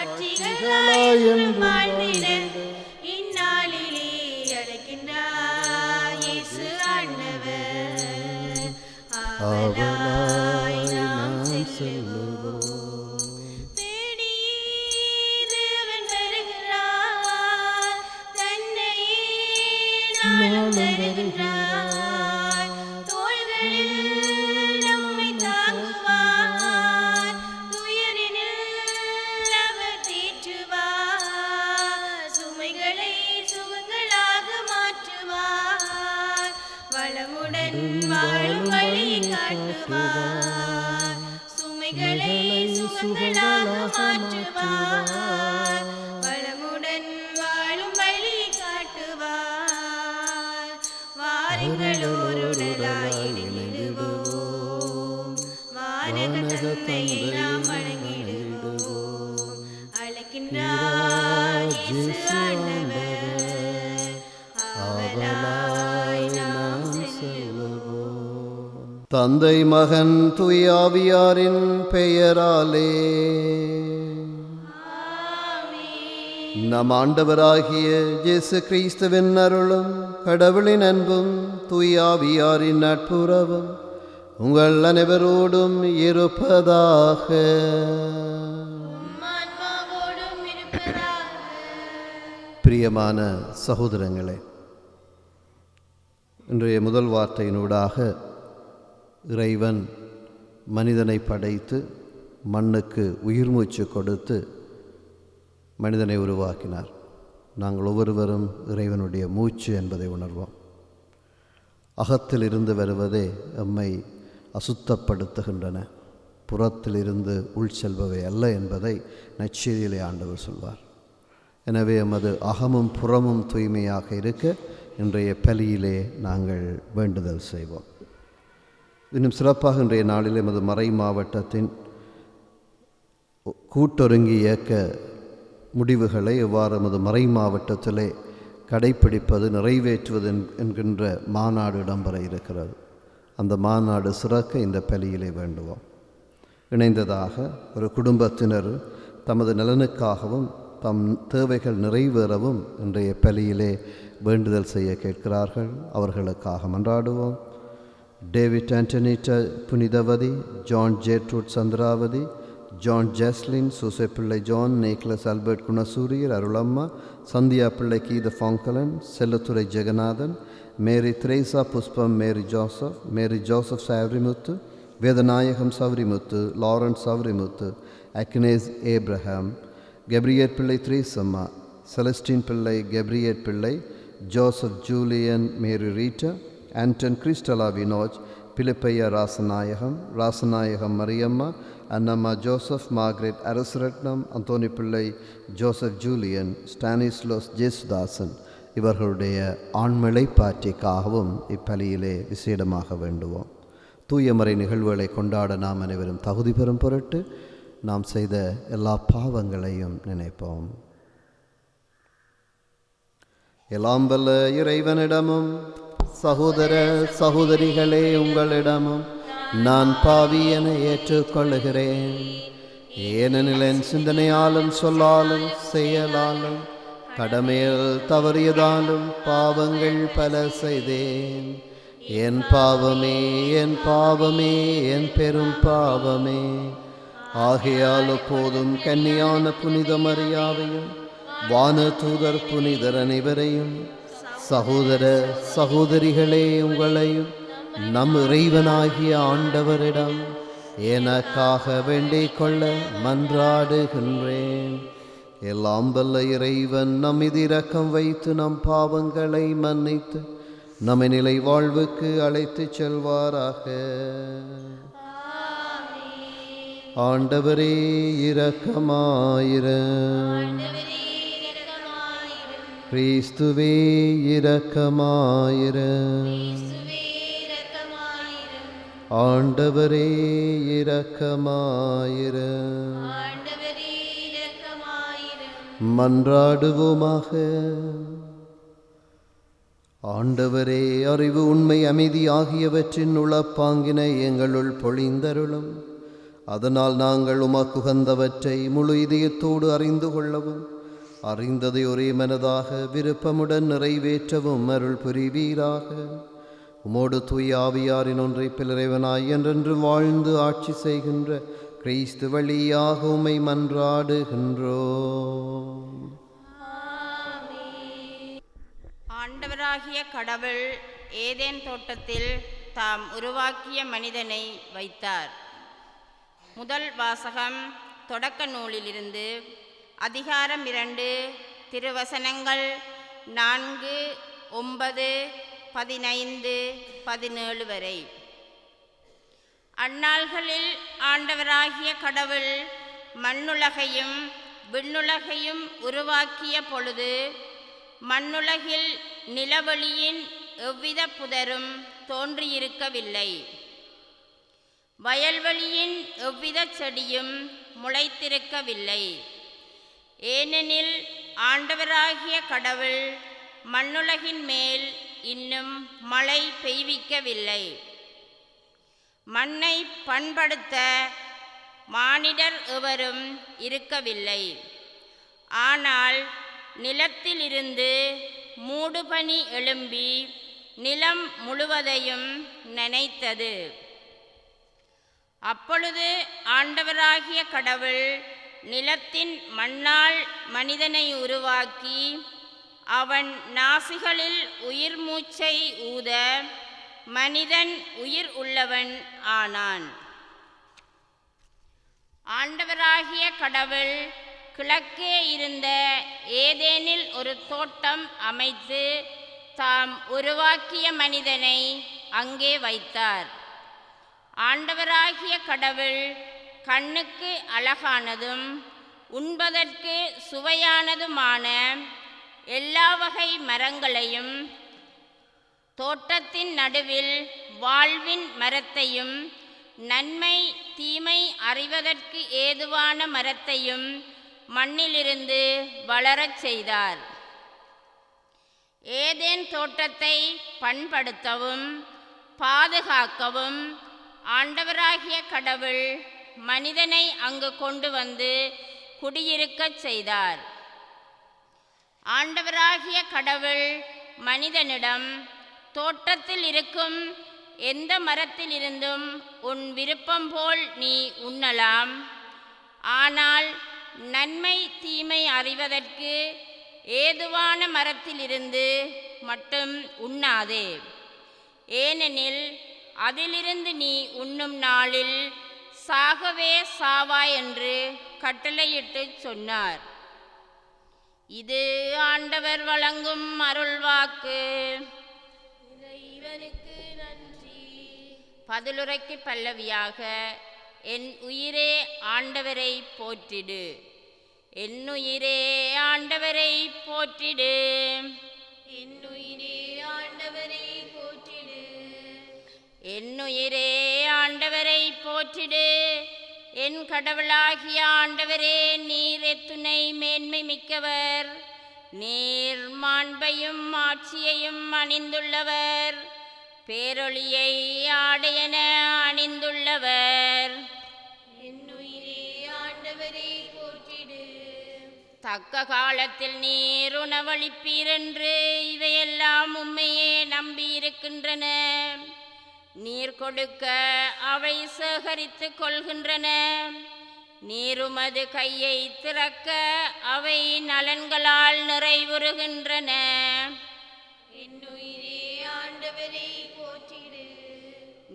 சாட்சிகளாய் என்றும் வாழ்ந்திட இந்நாளிலே அழைக்கின்றார் இயேசு ஆண்டவர். ஆவலாய் நாம் செல்லுவோம். தேடி தேவன் வருகிறார், தன்னையே நாளும் தருகின்றார். தோள்களில் நம்மை தாங்குவார், துயரினில் அவர் தேற்றுவார். சுமைகளை சுகங்களாக மாற்றுவார், வளமுடன் வாழும் வழியை காட்டுவார். சுமைகளை சுகங்களாக மாற்றுவார், வளமுடன் வாழும் வழியை காட்டுவார். வாருங்கள் ஓருடலாய் இணைந்திடுவோம், வானக தந்தை நாம் வணங்கிடுவோம். அழைக்கின்றார் இயேசு ஆண்டவர், ஆவலாய் நாம் செல்லுவோம். தந்தை மகன் தூயாவியாரின் பெயராலே நம் ஆண்டவராகிய இயேசு கிறிஸ்துவின் அருளும் கடவுளின் அன்பும் தூயாவியாரின் நட்புறவும் உங்கள் அனைவரோடும் இருப்பதாக. ஆன்மாவோடும் இருப்பதாக. பிரியமான சகோதரங்களே, இன்றைய முதல் வார்த்தையினூடாக இறைவன் மனிதனை படைத்து மண்ணுக்கு உயிர் மூச்சு கொடுத்து மனிதனை உருவாக்கினார். நாங்கள் ஒவ்வொருவரும் இறைவனுடைய மூச்சு என்பதை உணர்வோம். அகத்தில் இருந்து வருவதே எம்மை அசுத்தப்படுத்துகின்றன, புறத்தில் இருந்து உள் செல்பவை அல்ல என்பதை நற்செய்தியிலே ஆண்டவர் சொல்வார். எனவே எமது அகமும் புறமும் தூய்மையாக இருக்க இன்றைய பலியிலே நாங்கள் வேண்டுதல் செய்வோம். இன்னும் சிறப்பாக இன்றைய நாளில் எமது மறை மாவட்டத்தின் கூட்டொருங்கி இயக்க முடிவுகளை எவ்வாறு எமது மறை மாவட்டத்திலே கடைப்பிடிப்பது, நிறைவேற்றுவது என்கின்ற மாநாடு இடம்பெற இருக்கிறது. அந்த மாநாடு சிறக்க இந்த பலியிலே வேண்டுவோம். இணைந்ததாக ஒரு குடும்பத்தினர் தமது நலனுக்காகவும் தம் தேவைகள் நிறைவேறவும் இன்றைய பலியிலே வேண்டுதல் செய்ய கேட்கிறார்கள். அவர்களுக்காக மன்றாடுவோம். டேவிட் ஆண்டனிட்ட Punithavathi, John Gertrude Chandravathi, John Jaslin, Soosaipillai John, Nicholas Albert Gunasuriyar, Arulamma, Sandhiya Pillai கீத ஃபாங்கலன், Sellathurai Jeganathan, Mary Theresa Pushpam, Mary Joseph Savarimuthu, Vethanayagam Savarimuthu, Lawrence Savarimuthu, Agnes Abraham, கெப்ரியட் பிள்ளை த்ரீசம்மா, செலஸ்டின் பிள்ளை, கெப்ரியட் Pillai, Joseph Julian, Mary Rita, Anton கிறிஸ்டலா வினோஜ், பிலிப்பையா Rasanayagam Mariyamma, Annamma Joseph, Margaret Arasaratnam, Anthony Pillai, Joseph Julian, Stanislaus Jesudasan இவர்களுடைய ஆண்மலை பாற்றிக்காகவும் இப்பலியிலே விசேடமாக வேண்டுவோம். தூயமறை நிகழ்வுகளை கொண்டாட நாம் அனைவரும் தகுதி பெறும் பொருட்டு நாம் செய்த எல்லா பாவங்களையும் நினைப்போம். எல்லாம் வல்ல இறைவனிடமும் சகோதர சகோதரிகளே உங்களிடமும் நான் பாவி என ஏற்றுக்கொள்ளுகிறேன். ஏனெனில் என் சிந்தனையாலும் சொல்லாலும் செயலாலும் கடமையில் தவறியதாலும் பாவங்கள் பல செய்தேன். என் பாவமே என் பாவமே என் பெரும் பாவமே. ஆகையால் எப்போதும் கன்னியான புனித மரியாவையும் வான தூதர் புனிதர் அனைவரையும் சகோதர சகோதரிகளே உங்களையும் நம் இறைவனாகிய ஆண்டவரிடம் எனக்காக வேண்டிக் கொள்ள மன்றாடுகின்றேன். எல்லாம் வல்ல இறைவன் நம்மீது இரக்கம் வைத்து நம் பாவங்களை மன்னித்து நம்மை நிலை வாழ்வுக்கு அழைத்துச் செல்வாராக. ஆண்டவரே இரக்கமாயிரும். கிறிஸ்துவே இரக்கமாயிரும். ஆண்டவரே இரக்கமாயிரும். மன்றாடுவோமாக. ஆண்டவரே, அறிவு, உண்மை, அமைதி ஆகியவற்றின் உளப்பாங்கினை எங்களுள் பொழிந்தருளும். அதனால் நாங்கள் உமக்குகந்தவற்றை முழு இதயத்தோடு அறிந்து கொள்ளவும், அறிந்ததை ஒரே மனதாக விருப்பமுடன் நிறைவேற்றவும் அருள் புரிவீராக. உமோடு தூய ஆவியாரின் ஒன்றைப்பில் இறைவனாய் என்றென்று வாழ்ந்து ஆட்சி செய்கின்ற கிறிஸ்து வழியாக உம்மை மன்றாடுகின்றோம். ஆண்டவராகிய கடவுள் ஏதேன் தோட்டத்தில் தாம் உருவாக்கிய மனிதனை வைத்தார். முதல் வாசகம் தொடக்க நூலிலிருந்து அதிகாரம் 2 திருவசனங்கள் 4, 9, 15, 17 வரை. அந்நாள்களில் ஆண்டவராகிய கடவுள் மண்ணுலகையும் விண்ணுலகையும் உருவாக்கிய பொழுது, மண்ணுலகில் நிலவெளியின் எவ்வித புதரும் தோன்றியிருக்கவில்லை, வயல்வெளியின் எவ்வித செடியும் முளைத்திருக்கவில்லை. ஏனெனில் ஆண்டவராகிய கடவுள் மண்ணுலகின் மேல் இன்னும் மழை பெய்விக்கவில்லை. மண்ணை பண்படுத்த மானிடர் எவரும் இருக்கவில்லை. ஆனால் நிலத்திலிருந்து மூடுபனி எழும்பி நிலம் முழுவதையும் நனைத்தது. அப்பொழுது ஆண்டவராகிய கடவுள் நிலத்தின் மண்ணால் மனிதனை உருவாக்கி, அவன் நாசிகளில் உயிர் மூச்சை ஊத மனிதன் உயிர் உள்ளவன் ஆனான். ஆண்டவராகிய கடவுள் கிழக்கே இருந்த ஏதேனில் ஒரு தோட்டம் அமைத்து தாம் உருவாக்கிய மனிதனை அங்கே வைத்தார். ஆண்டவராகிய கடவுள் கண்ணுக்கு அழகானதும் உண்பதற்கு சுவையானதுமான எல்லா வகை மரங்களையும், தோட்டத்தின் நடுவில் வாழ்வின் மரத்தையும், நன்மை தீமை அறிவதற்கு ஏதுவான மரத்தையும் மண்ணிலிருந்து வளரச் செய்தார். ஏதேன் தோட்டத்தை பண்படுத்தவும் பாதுகாக்கவும் ஆண்டவராகிய கடவுள் மனிதனை அங்கு கொண்டு வந்து குடியிருக்கச் செய்தார். ஆண்டவராகிய கடவுள் மனிதனிடம், தோட்டத்தில் இருக்கும் எந்த மரத்திலிருந்தும் உன் விருப்பம் போல் நீ உண்ணலாம், ஆனால் நன்மை தீமை அறிவதற்கு ஏதுவான மரத்திலிருந்து மட்டும் உண்ணாதே. ஏனெனில் அதிலிருந்து நீ உண்ணும் நாளில் சாகவே சாவாய் என்று கட்டளையிட்டு சொன்னார். இது ஆண்டவர் வழங்கும் அருள்வாக்கு. இறைவனுக்கு நன்றி. பதிலுரைக்கு பல்லவியாக, என் உயிரே ஆண்டவரை போற்றிடு, என் உயிரே ஆண்டவரை போற்றிடு, என் உயிரே ஆண்டவரை போற்றிடு. என் உயிரே ஆண்டவரை போற்றிடு. என் கடவுளாகிய ஆண்டவரே, நீர் எத்துணை மேன்மை மிக்கவர். நீர் மாண்பையும் ஆட்சியையும் அணிந்துள்ளவர், பேரொளியை ஆடையென அணிந்துள்ளவர். என் உயிரே ஆண்டவரை போற்றிடு. தக்க காலத்தில் நீர் உணவளிப்பீர் என்று இவையெல்லாம் உம்மையே நம்பியிருக்கின்றன. நீர் கொடுக்க அவை சேகரித்து கொள்கின்றன. நீர் உமது கையை திறக்க அவை நலன்களால் நிறைவுறுகின்றன. என் உயிரே ஆண்டவரை போற்றிடு.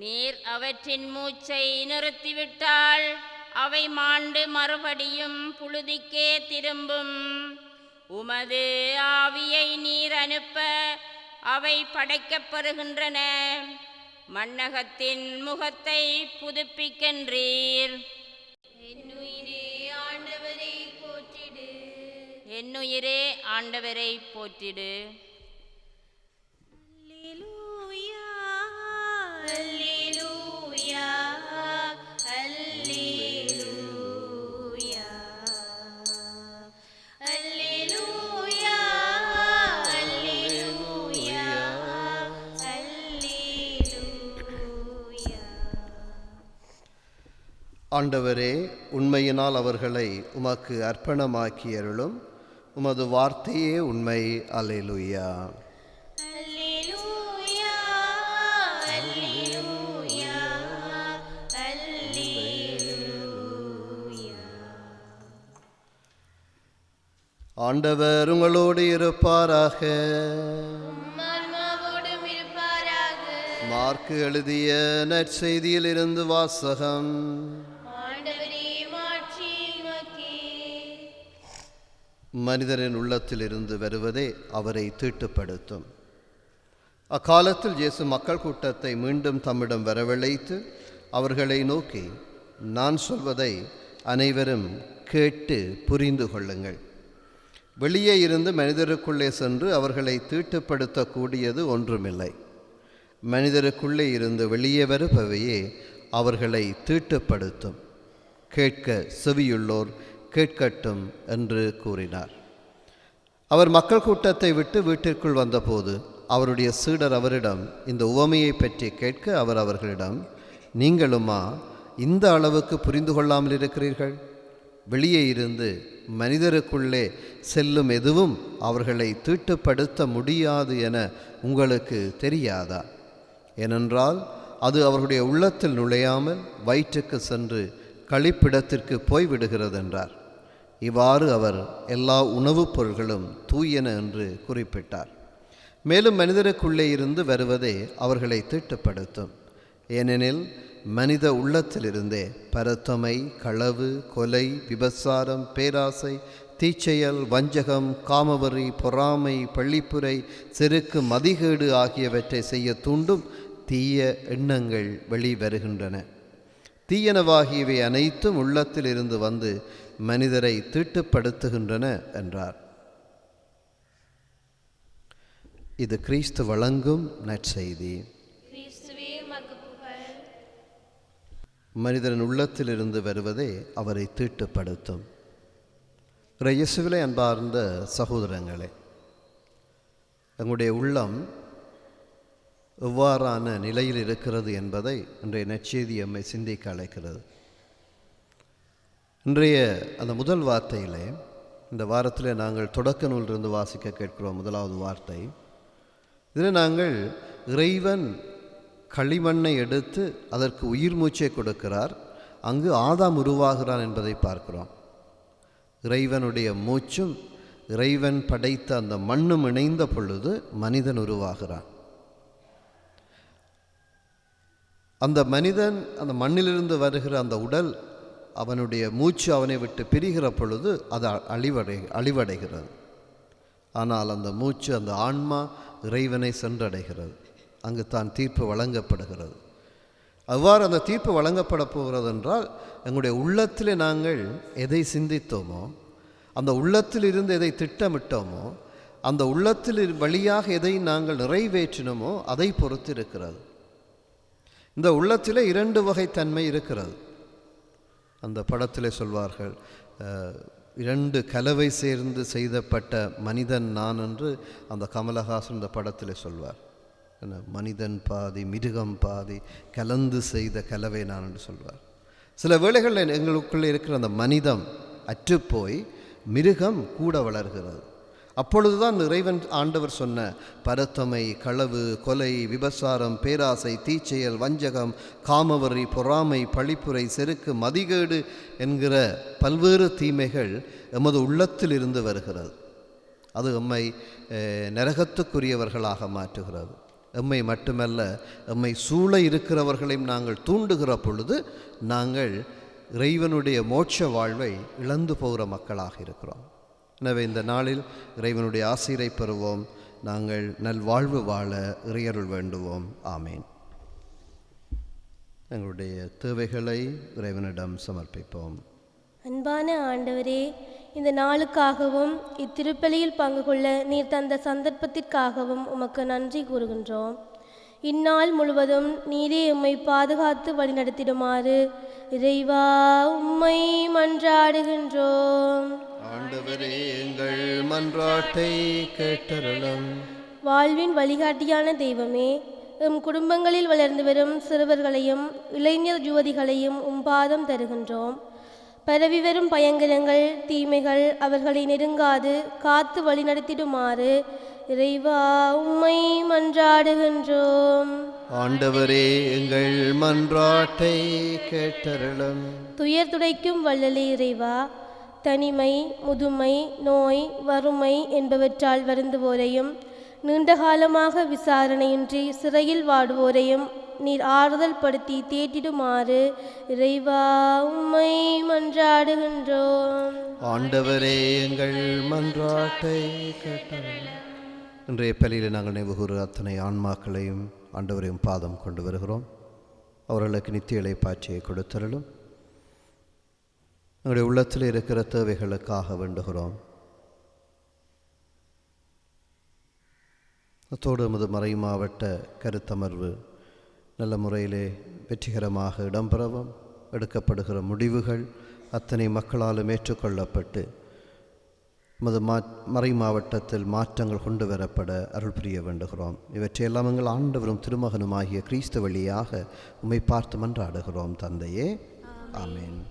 நீர் அவற்றின் மூச்சை நிறுத்திவிட்டால் அவை மாண்டு மறுபடியும் புழுதிக்கே திரும்பும். உமது ஆவியை நீர் அனுப்ப அவை படைக்கப்பெறுகின்றன. மண்ணகத்தின் முகத்தை புதுப்பிக்கின்றீர். என் உயிரே ஆண்டவரை போற்றிடு. என் உயிரே ஆண்டவரை போற்றிடு. அல்லேலூயா, அல்லேலூயா, அல்லேலூயா, அல்லேலூயா, அல்லேலூயா, அல்லேலூயா. ஆண்டவரே, உண்மையினால் அவர்களை உமக்கு அர்ப்பணமாக்கி அருளும். உமது வார்த்தையே உண்மை. அல்லேலூயா. அல்லேலூயா, அல்லேலூயா, அல்லேலூயா. ஆண்டவர் உங்களோடு இருப்பாராக. ஆன்மாவோடும் இருப்பாராக. மார்க்கு எழுதிய நற்செய்தியிலிருந்து வாசகம். ஆண்டவரே, மாட்சி உமக்கே. மனிதரின் உள்ளத்திலிருந்து வருவதே அவரை தீட்டுப்படுத்தும். அக்காலத்தில் இயேசு மக்கள் கூட்டத்தை மீண்டும் தம்மிடம் வரவழைத்து அவர்களை நோக்கி, நான் சொல்வதை அனைவரும் கேட்டு புரிந்து கொள்ளுங்கள். வெளியே இருந்து மனிதருக்குள்ளே சென்று அவர்களை தீட்டுப்படுத்தக்கூடியது ஒன்றுமில்லை. மனிதருக்குள்ளே இருந்து வெளியே வருபவையே அவர்களை தீட்டுப்படுத்தும். கேட்க செவியுள்ளோர் கேட்கட்டும் என்று கூறினார். அவர் மக்கள் கூட்டத்தை விட்டு வீட்டிற்குள் வந்தபோது அவருடைய சீடர் அவரிடம் இந்த உவமையை பற்றி கேட்க அவர் அவர்களிடம், நீங்களுமா இந்த அளவுக்கு புரிந்து கொள்ளாமல் இருக்கிறீர்கள்? வெளியே இருந்து மனிதருக்குள்ளே செல்லும் எதுவும் அவர்களை தீட்டுப்படுத்த முடியாது என உங்களுக்கு தெரியாதா? ஏனென்றால் அது அவர்களுடைய உள்ளத்தில் நுழையாமல் வயிற்றுக்கு சென்று கழிப்பிடத்திற்கு போய்விடுகிறது என்றார். இவ்வாறு அவர் எல்லா உணவுப் பொருள்களும் தூயன என்று குறிப்பிட்டார். மேலும் மனிதருக்குள்ளே இருந்து வருவதே அவர்களை தீட்டுப்படுத்தும். ஏனெனில் மனித உள்ளத்திலிருந்தே பரத்தமை, களவு, கொலை, விபசாரம், பேராசை, தீச்செயல், வஞ்சகம், காமவரி, பொறாமை, பள்ளிப்புரை, செருக்கு, மதிகேடு ஆகியவற்றை செய்ய தூண்டும் தீய எண்ணங்கள் வெளிவருகின்றன. தீயனவாகியவை அனைத்தும் உள்ளத்தில் இருந்து வந்து மனிதரை தீட்டுப்படுத்துகின்றன என்றார். இது கிறிஸ்து வழங்கும் நற்செய்தி. கிறிஸ்துவே, உமக்கு புகழ். மனிதரின் உள்ளத்திலிருந்து வருவதே அவரை தீட்டுப்படுத்தும். இயேசுவிலே அன்பார்ந்த சகோதரங்களே, எங்களுடைய உள்ளம் எவ்வாறான நிலையில் இருக்கிறது என்பதை இன்றைய நற்செய்தி எம்மை சிந்திக்க அழைக்கிறது. இன்றைய அந்த முதல் வார்த்தையிலே, இந்த வாரத்தில் நாங்கள் தொடக்க நூலிலிருந்து வாசிக்க கேட்கிறோம். முதலாவது வார்த்தை, இதில் நாங்கள் இறைவன் களிமண்ணை எடுத்து அதற்கு உயிர் மூச்சை கொடுக்கிறார், அங்கு ஆதாம் உருவாகிறான் என்பதை பார்க்கிறோம். இறைவனுடைய மூச்சும் இறைவன் படைத்த அந்த மண்ணும் இணைந்த பொழுது மனிதன் உருவாகிறான். அந்த மனிதன் அந்த மண்ணிலிருந்து வருகிற அந்த உடல், அவனுடைய மூச்சு அவனை விட்டு பிரிகிற பொழுது அது அழிவடைகிறது. ஆனால் அந்த மூச்சு, அந்த ஆன்மா இறைவனை சென்றடைகிறது. அங்கு தான் தீர்ப்பு வழங்கப்படுகிறது. அவ்வாறு அந்த தீர்ப்பு வழங்கப்பட போகிறது என்றால், எங்களுடைய உள்ளத்திலே நாங்கள் எதை சிந்தித்தோமோ, அந்த உள்ளத்தில் இருந்து எதை திட்டமிட்டோமோ, அந்த உள்ளத்தில் வழியாக எதை நாங்கள் நிறைவேற்றினோமோ அதை பொறுத்து இருக்கிறது. இந்த உள்ளத்திலே 2 வகை தன்மை இருக்கிறது. அந்த படத்திலே சொல்வார்கள், 2 கலவை சேர்ந்து செய்தப்பட்ட மனிதன் நான் என்று அந்த கமலஹாசன் இந்த படத்திலே சொல்வார். மனிதன் பாதி மிருகம் பாதி கலந்து செய்த கலவை நான் என்று சொல்வார். சில வேளைகளில் எங்களுக்குள்ளே இருக்கிற அந்த மனிதம் அற்றுப்போய் மிருகம் கூட வளர்கிறது. அப்பொழுதுதான் இறைவன் ஆண்டவர் சொன்ன பரத்தமை, களவு, கொலை, விபசாரம், பேராசை, தீச்செயல், வஞ்சகம், காமவரி, பொறாமை, பழிப்புரை, செருக்கு, மதிகேடு என்கிற பல்வேறு தீமைகள் எமது உள்ளத்தில் இருந்து வருகிறது. அது எம்மை நரகத்துக்குரியவர்களாக மாற்றுகிறது. எம்மை மட்டுமல்ல, எம்மை சூழ இருக்கிறவர்களையும் நாங்கள் தூண்டுகிற பொழுது நாங்கள் இறைவனுடைய மோட்ச வாழ்வை இழந்து போகிற மக்களாக இருக்கிறோம். எனவே இந்த நாளில் இறைவனுடைய ஆசீரை பெறுவோம். நாங்கள் நல்வாழ்வு வாழ இறையருள் வேண்டுவோம். ஆமேன். எங்களுடைய தேவைகளை இறைவனிடம் சமர்ப்பிப்போம். அன்பான ஆண்டவரே, இந்த நாளுக்காகவும் இத்திருப்பலியில் பங்கு கொள்ள நீர் தந்த சந்தர்ப்பத்திற்காகவும் உமக்கு நன்றி கூறுகின்றோம். இந்நாள் முழுவதும் நீரே உம்மை பாதுகாத்து வழிநடத்திடுமாறு இறைவா உம்மை மன்றாடுகின்றோம். ஆண்டவரே, எங்கள் மன்றாட்டை கேட்டருளும். வாழ்வின் வழிகாட்டியான தெய்வமே, எம் குடும்பங்களில் வளர்ந்து வரும் சிறுவர்களையும் இளைஞர் யுவதிகளையும் பாதம் தருகின்றோம். பரவி வரும் பயங்கரங்கள் தீமைகள் அவர்களை நெருங்காது காத்து வழிநடத்திடுமாறு இறைவா உம்மை மன்றாடுகின்றோம். ஆண்டவரே, எங்கள் மன்றாட்டை கேட்டருளும். துயர் துடைக்கும் வள்ளலே இறைவா, தனிமை, முதுமை, நோய், வறுமை என்பவற்றால் வருந்துவோரையும் நீண்ட காலமாக விசாரணையின்றி சிறையில் வாடுவோரையும் நீர் ஆறுதல் படுத்தி தேற்றிடுமாறு இறைவா உம்மை மன்றாடுகின்றோம். ஆண்டவரே, எங்கள் மன்றாட்டை கேட்டருளும். இன்றைய பலியில் நாங்கள் நினைவுகூறு அத்தனை ஆன்மாக்களையும் ஆண்டவரையும் பாதம் கொண்டு வருகிறோம். அவர்களுக்கு நித்திய இளைப்பாற்றியை கொடுத்தருளும். எங்களுடைய உள்ளத்தில் இருக்கிற தேவைகளுக்காக வேண்டுகிறோம். அத்தோடு எமது மறை மாவட்ட கருத்தமர்வு நல்ல முறையிலே வெற்றிகரமாக இடம்பெறவும், எடுக்கப்படுகிற முடிவுகள் அத்தனை மக்களாலும் ஏற்றுக்கொள்ளப்பட்டு எமது மறை மாவட்டத்தில் மாற்றங்கள் கொண்டு வரப்பட அருள் புரிய வேண்டுகிறோம். இவற்றையெல்லாம் எங்கள் ஆண்டவரும் திருமகனுமாகிய கிறிஸ்து வழியாக உம்மை பார்த்து மன்றாடுகிறோம் தந்தையே. ஆமென்.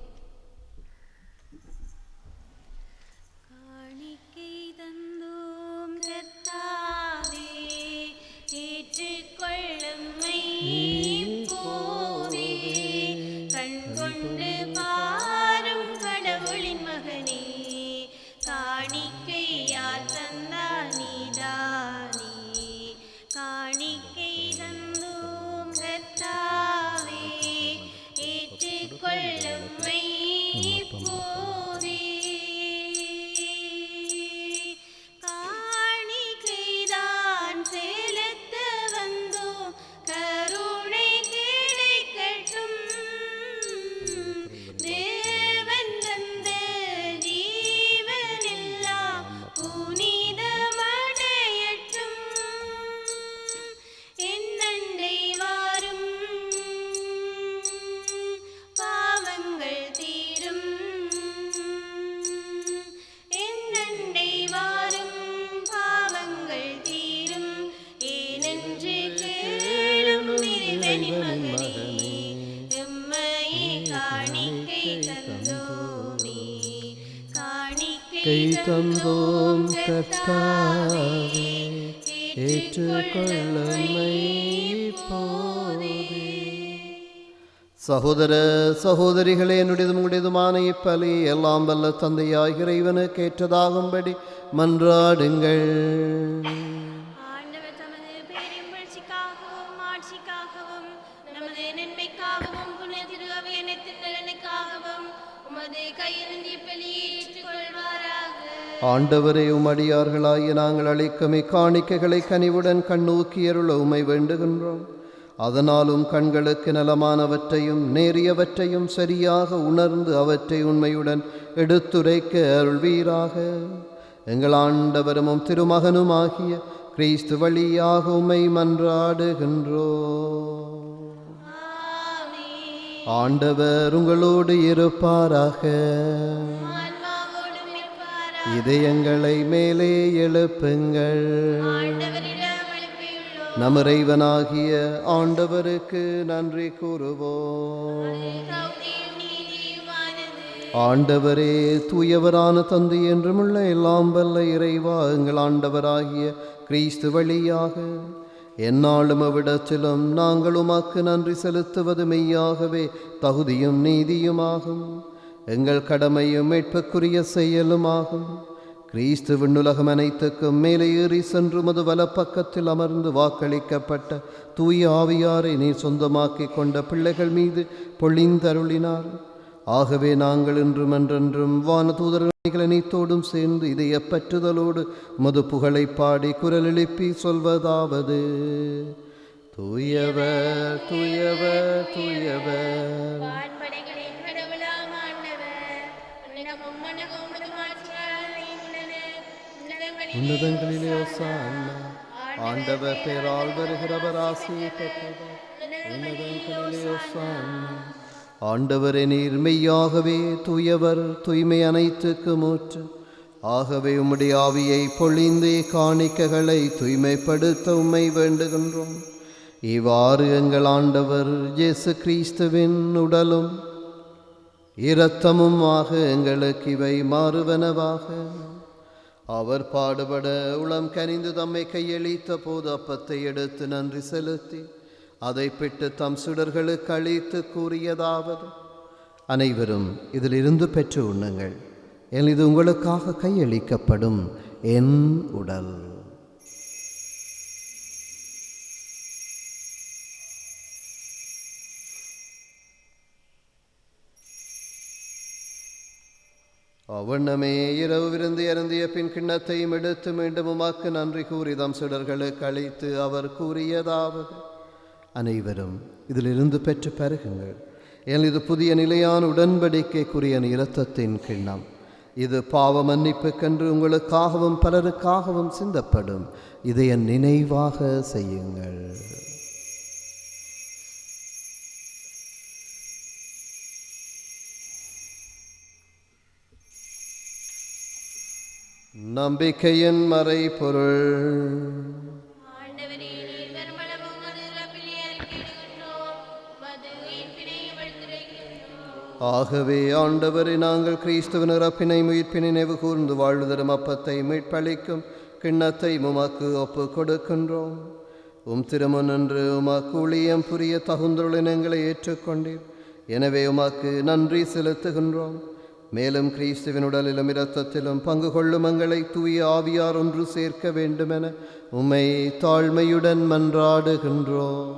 கை தந்தோம் கர்த்தாவே, ஏற்றுக்கொள்ளமை போதே. சகோதர சகோதரிகளே, என்னுடையதும் உங்களுடையதுமான இப்பலி எல்லாம் வல்ல தந்தையாய் இறைவனுக்கு ஏற்றதாகும்படி மன்றாடுங்கள். ஆண்டவர் தமது பேரின் புகழ்ச்சிக்காகவும் ஆட்சிக்காகவும் நமது நன்மைக்காகவும் புனித திரு அவை அனைத்தின் நலனுக்காகவும் உமது கையிலிருந்து இப்பலியை ஏற்றுக்கொள்வாராக. ஆண்டவரே, உமடியார்களாகிய நாங்கள் அளிக்கும் இக்காணிக்கைகளை கனிவுடன் கண்ணோக்கியருள உமை வேண்டுகின்றோம். அதனாலும் கண்களுக்கு நலமானவற்றையும் நேரியவற்றையும் சரியாக உணர்ந்து அவற்றை உண்மையுடன் எடுத்துரைக்க அருள்வீராக. எங்கள் ஆண்டவரும் திருமகனுமாகிய கிறிஸ்து வழியாக உம்மை மன்றாடுகின்றோம். ஆண்டவர் உங்களோடு இருப்பாராக. ஆன்மாவோடும் இருப்பாராக. இதயங்களை மேலே எழுப்புங்கள். ஆண்டவரிடம் எழுப்பியுள்ளோம். நம் இறைவனாகிய ஆண்டவருக்கு நன்றி கூறுவோம். தகுதியும் நீதியுமானது. ஆண்டவரே, தூயவரான தந்தை என்றுமுள்ள எல்லாம் வல்ல இறைவா, எங்கள் ஆண்டவராகிய கிறிஸ்து வழியாக எந்நாளும் அவ்விடத்திலும் நாங்கள் உமக்கு நன்றி செலுத்துவது மெய்யாகவே தகுதியும் நீதியுமாகும். எங்கள் கடமையும் மீட்புக்குரிய செயலுமாகும். கிறிஸ்து விண்ணுலகம் அனைத்துக்கும் மேலே ஏறி சென்று மது வலப்பக்கத்தில் அமர்ந்து வாக்களிக்கப்பட்ட தூய ஆவியாரை நீர் சொந்தமாக்கி கொண்ட பிள்ளைகள் மீது பொழிந்தருளினார். ஆகவே நாங்கள் இன்றும் என்றென்றும் வான தூதர்கள் அனைத்தோடும் சேர்ந்து இதய பற்றுதலோடு மது புகழை பாடி குரல் எழுப்பி சொல்வதாவது: தூயவர் தூயவர் தூயவர், வான்படைகளின் கடவுளாம் ஆண்டவர், உன்னதமும் மன்னகமும் உமதுமாட்சியால் நிறைந்துள்ளன. உன்னதங்களிலே ஓசானா. ஆண்டவர் பேரால் வருகிறவர் ஆசியை பெற்றவர். உன்னதங்களிலே ஓசானா. ஆண்டவரே, நீர் மெய்யாகவே தூயவர், தூய்மை அனைத்துக்கு மூற்று. ஆகவே உம்முடைய ஆவியை பொழிந்து காணிக்கைகளை தூய்மைப்படுத்த உம்மை வேண்டுகின்றோம். இவ்வாறு எங்கள் ஆண்டவர் இயேசு கிறிஸ்துவின் உடலும் இரத்தமுமாக எங்களுக்கு இவை மாறுவனவாக. அவர் பாடுபட உளம் கனிந்து தம்மை கையளித்த போது அப்பத்தை எடுத்து நன்றி செலுத்தி அதை பிட்டு தம் சுடர்களுக்கு அளித்து கூறியதாவது: அனைவரும் இதிலிருந்து பெற்று உண்ணுங்கள், ஏன் இது உங்களுக்காக கையளிக்கப்படும் என் உடல். அவ்வண்ணமே இரவு விருந்து அருந்திய பின் கிண்ணத்தையும் எடுத்து மீண்டும் உமக்கு நன்றி கூறி தம் சுடர்களுக்கு அளித்து அவர் கூறியதாவது: அனைவரும் இதிலிருந்து பெற்று பருகுங்கள், ஏன் இது புதிய நிலையான உடன்படிக்கைக்குரிய இரத்தத்தின் கிண்ணம். இது பாவ மன்னிப்புக்கென்று உங்களுக்காகவும் பலருக்காகவும் சிந்தப்படும். இதை என் நினைவாக செய்யுங்கள். நம்பிக்கையின் மறைபொருள். ஆண்டவரே, நீர் கருமளவும் மது இறப்பிலே அறிக்கையிடுகின்றோம், மது உயிர்ப்பினையும் எடுத்துரைக்கின்றோம். ஆகவே ஆண்டவரே, நாங்கள் கிறிஸ்துவின் இறப்பினை உயிர்ப்பினை நினைவு கூர்ந்து வாழ்தரும் அப்பத்தை மீட்பளிக்கும் கிண்ணத்தை உமக்கு ஒப்பு கொடுக்கின்றோம். திருமுன்னின்று உமக்கு ஊழியம் புரிய தகுந்துள்ள எங்களை ஏற்றுக்கொண்டீர். எனவே உமக்கு நன்றி செலுத்துகின்றோம். மேலும் கிறிஸ்துவின் உடலிலும் இரத்தத்திலும் பங்கு கொள்ளும் எங்களை தூய ஆவியார் ஒன்று சேர்க்க வேண்டுமென உம்மை தாழ்மையுடன் மன்றாடுகின்றோம்.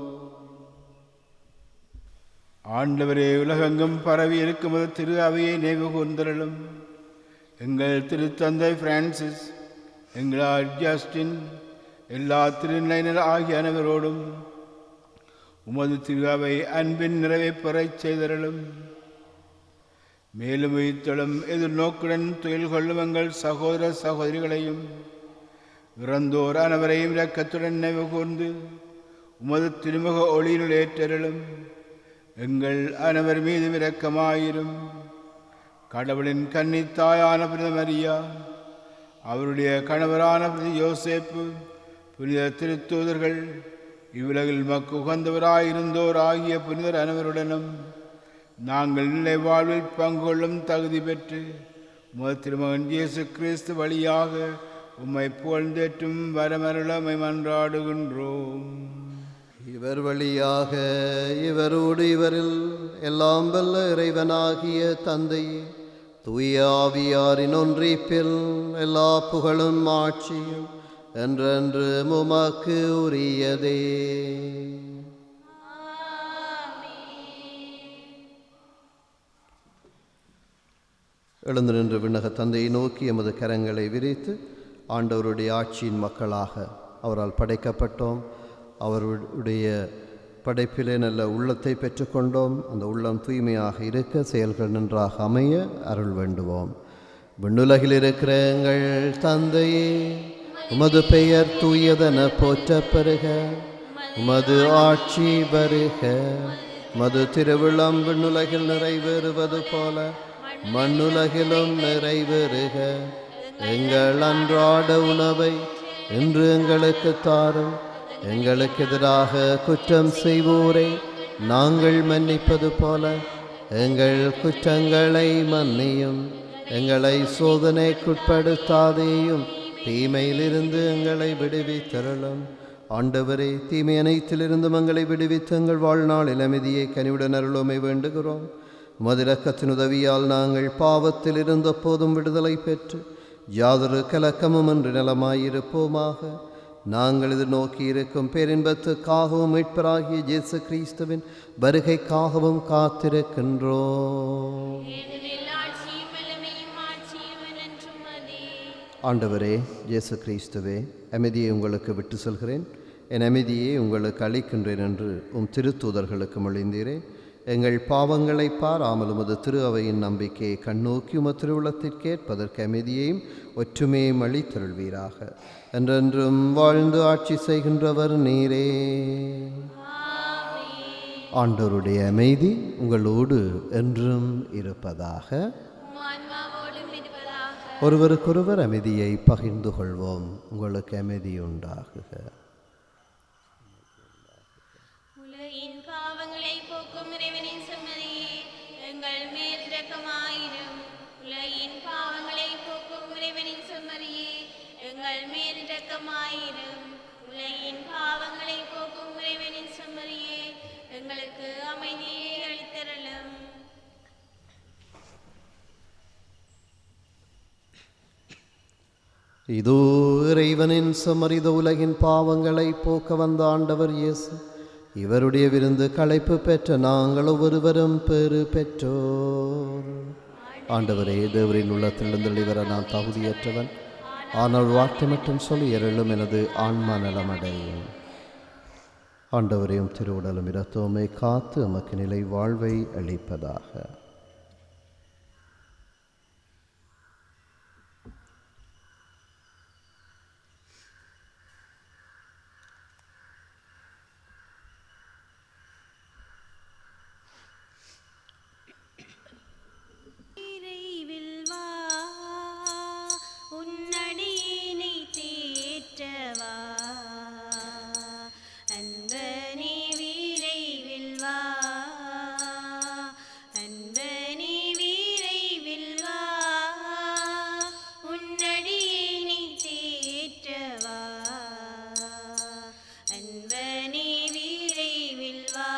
ஆண்டவரே, உலகெங்கும் பரவி இருக்கும் திரு அவையை நினைவு கூர்ந்தருளும். எங்கள் திருத்தந்தை பிரான்சிஸ், எங்களார் ஜஸ்டின், எல்லா திருநிலையினர் ஆகிய அனைவரோடும் உமது திரு அவை அன்பின் நிறைவை பெறச் செய்தருளும். மேலும் உயிர்த்தெழும் எதிர்நோக்குடன் துயில் கொள்ளும் எங்கள் சகோதர சகோதரிகளையும் இறந்தோர் அனைவரையும் இரக்கத்துடன் நினைவு கூர்ந்து உமது திருமுக ஒளியினுள் ஏற்றருளும். எங்கள் அனைவர் மீதும் இரக்கமாயிரும். கடவுளின் கன்னித்தாயான புனித மரியா, அவருடைய கணவரான புனித யோசேப்பு, புனித திருத்தூதர்கள், இவ்வுலகில் மக்கு உகந்தவராயிருந்தோர் ஆகிய புனிதர் அனைவருடனும் நாங்கள் நிலை வாழ்வில் பங்கு கொள்ளும் தகுதி பெற்று உமது திருமகன் இயேசு கிறிஸ்து வழியாக உம்மை புகழ்ந்தேற்றும் வரமருளமை மன்றாடுகின்றோம். இவர் வழியாக இவரோடு இவரில் எல்லாம் வல்ல இறைவனாகிய தந்தையே, தூய ஆவியாரின் ஒன்றிப்பில் எல்லா புகழும் ஆட்சியும் என்றென்று உமக்கு உரியதே. எழுந்து நின்று விண்ணக தந்தையை நோக்கி எமது கரங்களை விரித்து ஆண்டவருடைய ஆட்சியின் மக்களாக அவரால் படைக்கப்பட்டோம். அவருடைய படைப்பிலே நல்ல உள்ளத்தை பெற்றுக்கொண்டோம். அந்த உள்ளம் தூய்மையாக இருக்க செயல்கள் நன்றாக அமைய அருள் வேண்டுவோம். விண்ணுலகில் இருக்கிற எங்கள் தந்தையே, உமது பெயர் தூயதென போற்றப் பெறுக. உமது ஆட்சி வருக. உமது திருவிழம் விண்ணுலகில் நிறைவேறுவது போல மண்ணுலகிலும் நிறைவேறுக. எங்கள் அன்றாட உணவை இன்று எங்களுக்கு தாரும். எங்களுக்கு எதிராக குற்றம் செய்வோரை நாங்கள் மன்னிப்பது போல எங்கள் குற்றங்களை மன்னியும். எங்களை சோதனைக்குட்படுத்தாதேயும், தீமையிலிருந்து எங்களை விடுவித்தருளும். ஆண்டவரே, தீமை அனைத்திலிருந்தும் எங்களை விடுவித்து எங்கள் வாழ்நாளில் அமைதியை கனிவுடன் அருளுமை வேண்டுகிறோம். உமது இரக்கத்தின் உதவியால் நாங்கள் பாவத்தில் இருந்த போதும் விடுதலை பெற்று யாதொரு கலக்கமும் என்று நலமாயிருப்போமாக. நாங்கள் இது நோக்கி இருக்கும் பேரின்பத்துக்காகவும் மீட்பராகிய இயேசு கிறிஸ்துவின் வருகைக்காகவும் காத்திருக்கின்றோம். ஆண்டவரே, இயேசு கிறிஸ்துவே, அமைதியை உங்களுக்கு விட்டு செல்கிறேன், என் அமைதியை உங்களுக்கு அளிக்கின்றேன் என்று திருத்தூதர்களுக்கு மொழிந்தீரே. எங்கள் பாவங்களை பாராமல் உமது திரு அவையின் நம்பிக்கையை கண்ணோக்கி உமது திருவுளத்திற்கேற்பதற்கு அமைதியையும் ஒற்றுமையும் அளித்தருள்வீராக. என்றென்றும் வாழ்ந்து ஆட்சி செய்கின்றவர் நீரே. ஆண்டவருடைய அமைதி உங்களோடு என்றும் இருப்பதாக. ஒருவருக்கொருவர் அமைதியை பகிர்ந்து கொள்வோம். உங்களுக்கு அமைதி உண்டாகுக. எங்கள் மேல் இரக்கமாயிரும். உலகின் பாவங்களை போக்கும் இறைவனின் செம்மறியே, எங்களுக்கு அமைதியை அளித்தருளும். இதோ இறைவனின் செம்மறித உலகின் பாவங்களை போக்க வந்த ஆண்டவர் இயேசு, இவருடைய விருந்து களைப்பு பெற்ற நாங்கள் ஒவ்வொருவரும் பெறு பெற்றோர். ஆண்டவரே, தேவரின் உள்ளத்திலிருந்து வர நான் தகுதியற்றவன், ஆனால் வார்த்தை மட்டும் சொல்லி எருளும் எனது ஆன்மா நலமடையும். ஆண்டவரையும் திருவுடலும் இரத்தோமை காத்து எமக்கு நிலை வாழ்வை அளிப்பதாக. விரைவில் வா, உன்னடியினை தேற்றவா. அன்பனே விரைவில் வா, அன்பனே விரைவில் வா, உன்னடியினை தேற்றவா. அன்பனே விரைவில் வா,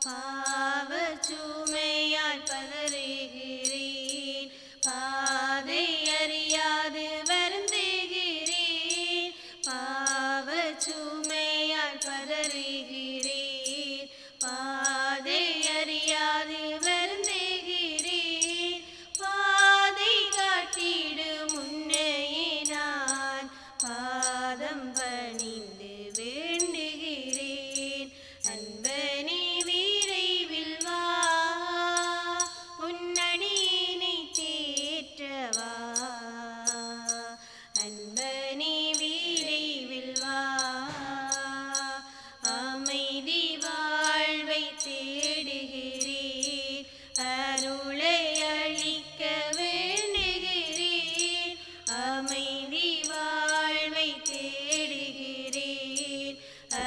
பாவச் சுமையால் பதறுகிறேன், பாதை அறியாது வருந்துகிறேன். பாவச் சுமையால் பதறுகிறேன், பாதை அறியாது வருந்துகிறேன். பாதை காட்டிடும் உன்னையே நான் பாதம் பணிந்து வேண்டுகிறேன். அன்பனே விரைவில் வா, உன்னடியினை தேற்றவா. அன்பனே விரைவில் வா, அமைதி வாழ்வை தேடுகிறேன், அருளை அளிக்க வேண்டுகிறேன். அமைதி வாழ்வை தேடுகிறேன்,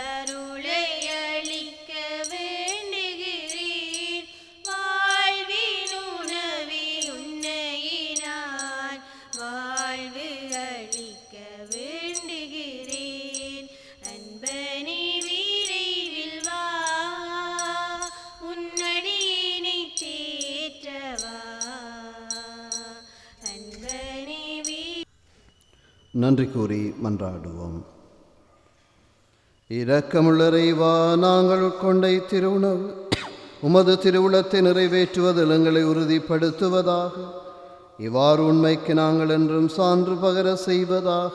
அருளை அளிக்க வேண்டுகிறேன். வாழ்வின் உணவே உன்னையே நான் வாழ்வு அளிக்க வேண்டுகிறேன். அன்பனே விரைவில் வா, உன்னடியினை தேற்றவா. அன்பனே நன்றி கூறி மன்றாடுவோம். இரக்கமுள்ள இறைவா, நாங்கள் உட்கொண்ட திருவுணவு உமது திருவுளத்தை நிறைவேற்றுவதில் எங்களை உறுதிப்படுத்துவதாக. இவ்வாறு உண்மைக்கு நாங்கள் என்றும் சான்று பகர செய்வதாக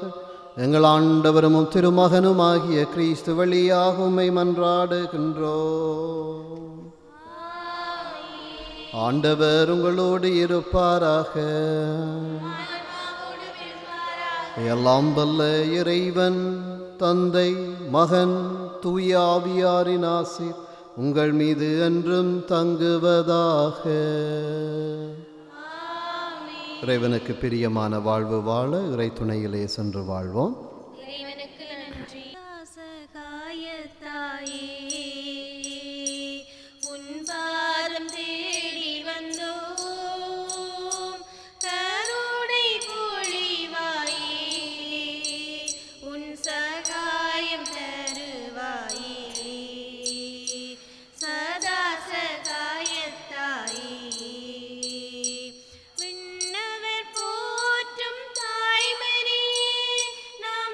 எங்கள் ஆண்டவரும் திருமகனுமாகிய கிறிஸ்து வழியாக உம்மை மன்றாடுகின்றோம். ஆண்டவர் உங்களோடு இருப்பாராக. எல்லாம் வல்ல இறைவன் தந்தை, மகன், தூய ஆவியாரின் ஆசீர் உங்கள் மீது என்றும் தங்குவதாக. இறைவனுக்கு பிரியமான வாழ்வு வாழ இறை துணையிலே சென்று வாழ்வோம். இறைவனுக்கு நன்றி. சகாயத்தாயே, உன் பாரம் தேடி வந்தோம். கருணை பொழிவாயே, உன் சகாயம் தருவாயே. சதா சகாயத்தாயே, விண்ணவர் போற்றும் தாய்மரியே, நாம்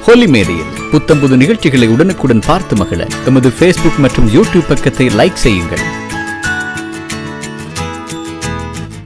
கொல்லிமேடையில் புத்தம்புது நிகழ்ச்சிகளை உடனுக்குடன் பார்த்து மகிழ எமது Facebook மற்றும் YouTube பக்கத்தை லைக் செய்யுங்கள்.